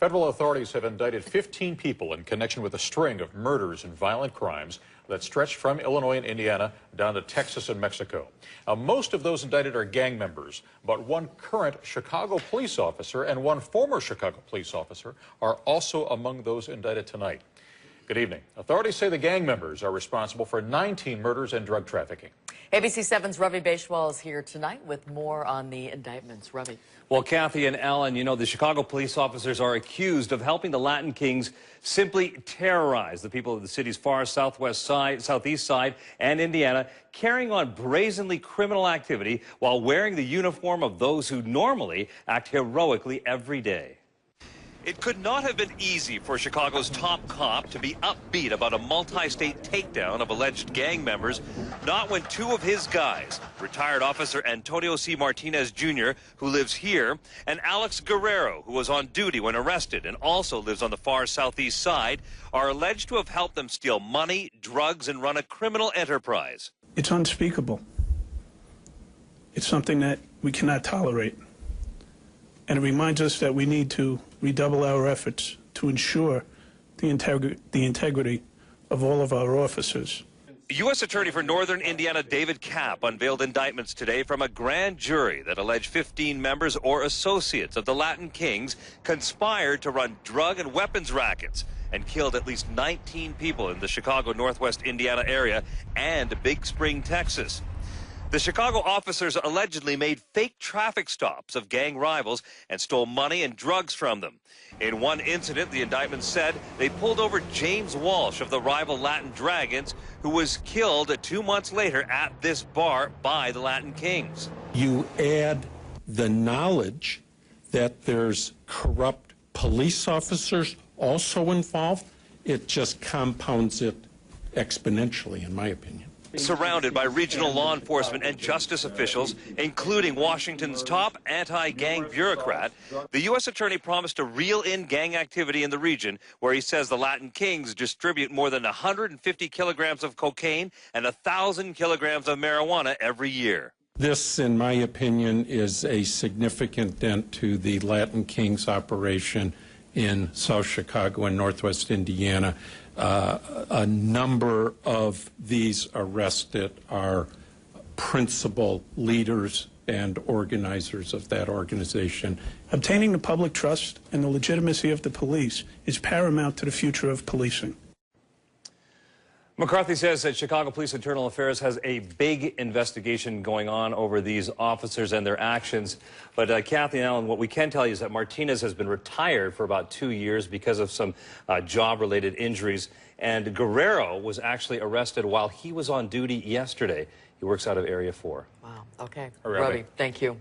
Federal authorities have indicted 15 people in connection with a string of murders and violent crimes that stretch from Illinois and Indiana down to Texas and Mexico. Now, most of those indicted are gang members, but one current Chicago police officer and one former Chicago police officer are also among those indicted tonight. Good evening. Authorities say the gang members are responsible for 19 murders and drug trafficking. ABC 7's Ravi Beshwal is here tonight with more on the indictments. Ravi. Well, Kathy and Alan, you know, the Chicago police officers are accused of helping the Latin Kings simply terrorize the people of the city's far southwest side, southeast side, and Indiana, carrying on brazenly criminal activity while wearing the uniform of those who normally act heroically every day. It could not have been easy for Chicago's top cop to be upbeat about a multi-state takedown of alleged gang members, not when two of his guys, retired officer Antonio C. Martinez Jr., who lives here, and Alex Guerrero, who was on duty when arrested and also lives on the far southeast side, are alleged to have helped them steal money, drugs, and run a criminal enterprise. It's unspeakable. It's something that we cannot tolerate. And it reminds us that we need to redouble our efforts to ensure the integrity of all of our officers. U.S. Attorney for Northern Indiana David Kapp unveiled indictments today from a grand jury that alleged 15 members or associates of the Latin Kings conspired to run drug and weapons rackets and killed at least 19 people in the Chicago Northwest Indiana area and Big Spring, Texas. The Chicago officers allegedly made fake traffic stops of gang rivals and stole money and drugs from them. In one incident, the indictment said they pulled over James Walsh of the rival Latin Dragons, who was killed 2 months later at this bar by the Latin Kings. You add the knowledge that there's corrupt police officers also involved, it just compounds it exponentially, in my opinion. Surrounded by regional law enforcement and justice officials, including Washington's top anti-gang bureaucrat, the U.S. Attorney promised to reel in gang activity in the region, where he says the Latin Kings distribute more than 150 kilograms of cocaine and 1,000 kilograms of marijuana every year. This, in my opinion, is a significant dent to the Latin Kings operation in South Chicago and Northwest Indiana. A number of these arrested are principal leaders and organizers of that organization. Obtaining the public trust and the legitimacy of the police is paramount to the future of policing. McCarthy says that Chicago Police Internal Affairs has a big investigation going on over these officers and their actions. But Kathy and Alan, what we can tell you is that Martinez has been retired for about 2 years because of some job-related injuries. And Guerrero was actually arrested while he was on duty yesterday. He works out of Area 4. Wow. Okay. Ravi, Ravi, thank you.